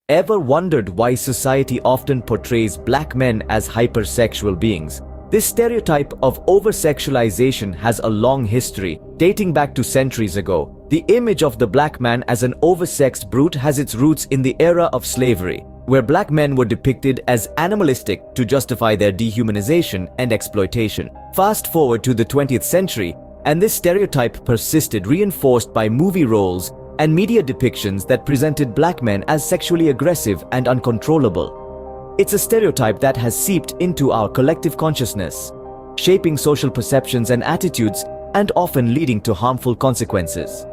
Ever wondered why society often portrays black men as hypersexual beings? This stereotype of over-sexualization has a long history, dating back to centuries ago. The image of the black man as an oversexed brute has its roots in the era of slavery, where black men were depicted as animalistic to justify their dehumanization and exploitation. Fast forward to the 20th century, and this stereotype persisted, reinforced by movie roles and media depictions that presented black men as sexually aggressive and uncontrollable. It's a stereotype that has seeped into our collective consciousness, shaping social perceptions and attitudes and often leading to harmful consequences.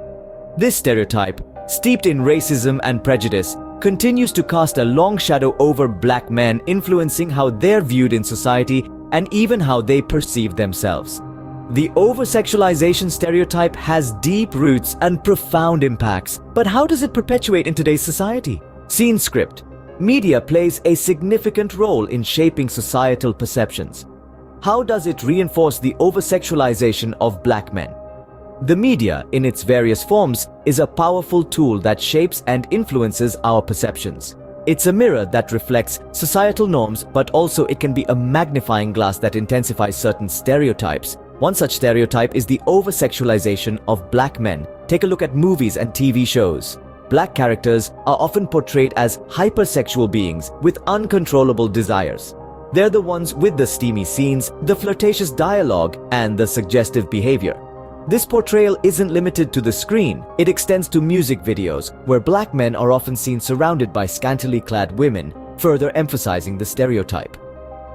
This stereotype, steeped in racism and prejudice, continues to cast a long shadow over black men, influencing how they're viewed in society and even how they perceive themselves. The over-sexualization stereotype has deep roots and profound impacts, but how does it perpetuate in today's society? Scene script. Media plays a significant role in shaping societal perceptions. How does it reinforce the over-sexualization of black men? The media, in its various forms, is a powerful tool that shapes and influences our perceptions. It's a mirror that reflects societal norms, but also it can be a magnifying glass that intensifies certain stereotypes. One such stereotype is the over-sexualization of black men. Take a look at movies and TV shows. Black characters are often portrayed as hypersexual beings with uncontrollable desires. They're the ones with the steamy scenes, the flirtatious dialogue, and the suggestive behavior. This portrayal isn't limited to the screen. It extends to music videos, where black men are often seen surrounded by scantily clad women, further emphasizing the stereotype.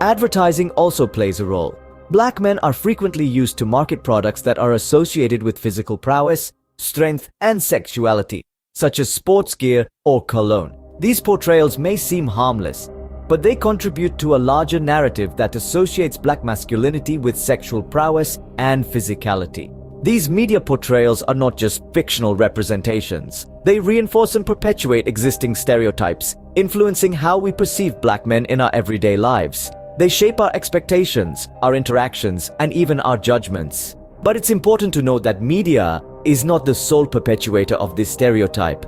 Advertising also plays a role. Black men are frequently used to market products that are associated with physical prowess, strength, and sexuality, such as sports gear or cologne. These portrayals may seem harmless, but they contribute to a larger narrative that associates black masculinity with sexual prowess and physicality. These media portrayals are not just fictional representations. They reinforce and perpetuate existing stereotypes, influencing how we perceive black men in our everyday lives. They shape our expectations, our interactions, and even our judgments. But it's important to note that media is not the sole perpetuator of this stereotype.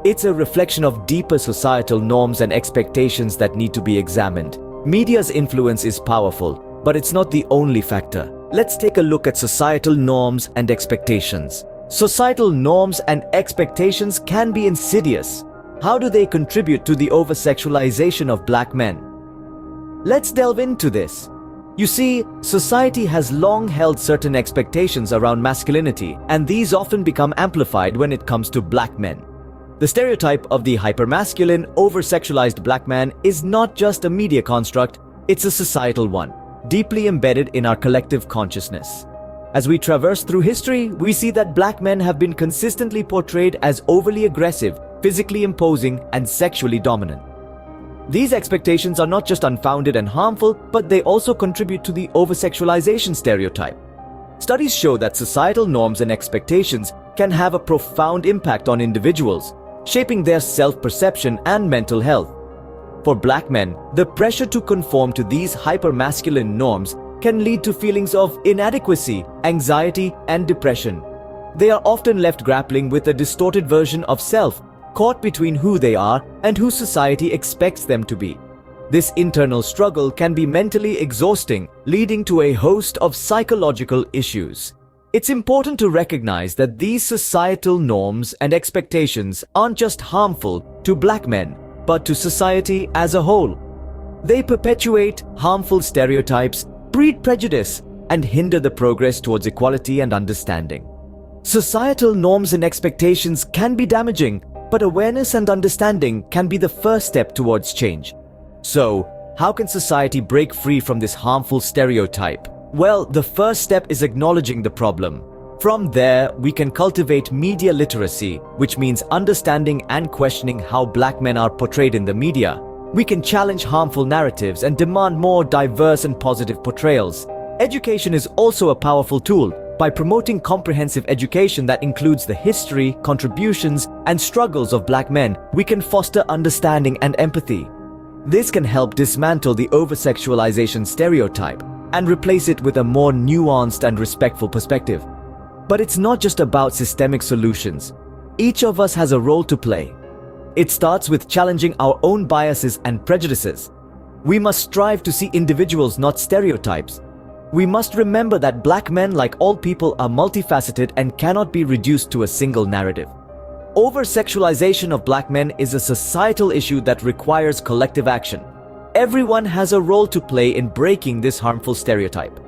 It's a reflection of deeper societal norms and expectations that need to be examined. Media's influence is powerful, but it's not the only factor. Let's take a look at societal norms and expectations. Societal norms and expectations can be insidious. How do they contribute to the over-sexualization of black men? Let's delve into this. You see, society has long held certain expectations around masculinity, and these often become amplified when it comes to black men. The stereotype of the hypermasculine, over-sexualized black man is not just a media construct, it's a societal one, deeply embedded in our collective consciousness. As we traverse through history, we see that black men have been consistently portrayed as overly aggressive, physically imposing, and sexually dominant. These expectations are not just unfounded and harmful, but they also contribute to the over-sexualization stereotype. Studies show that societal norms and expectations can have a profound impact on individuals, shaping their self-perception and mental health. For black men, the pressure to conform to these hyper-masculine norms can lead to feelings of inadequacy, anxiety, and depression. They are often left grappling with a distorted version of self, caught between who they are and who society expects them to be. This internal struggle can be mentally exhausting, leading to a host of psychological issues. It's important to recognize that these societal norms and expectations aren't just harmful to black men, but to society as a whole. They perpetuate harmful stereotypes, breed prejudice, and hinder the progress towards equality and understanding. Societal norms and expectations can be damaging, but awareness and understanding can be the first step towards change. So, how can society break free from this harmful stereotype? Well, the first step is acknowledging the problem. From there, we can cultivate media literacy, which means understanding and questioning how black men are portrayed in the media. We can challenge harmful narratives and demand more diverse and positive portrayals. Education is also a powerful tool. By promoting comprehensive education that includes the history, contributions, and struggles of black men, we can foster understanding and empathy. This can help dismantle the over-sexualization stereotype and replace it with a more nuanced and respectful perspective. But it's not just about systemic solutions. Each of us has a role to play. It starts with challenging our own biases and prejudices. We must strive to see individuals, not stereotypes. We must remember that black men, like all people, are multifaceted and cannot be reduced to a single narrative. Over-sexualization of black men is a societal issue that requires collective action. Everyone has a role to play in breaking this harmful stereotype.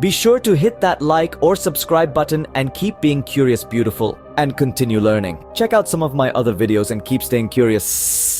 Be sure to hit that like or subscribe button and keep being curious, beautiful, and continue learning. Check out some of my other videos and keep staying curious.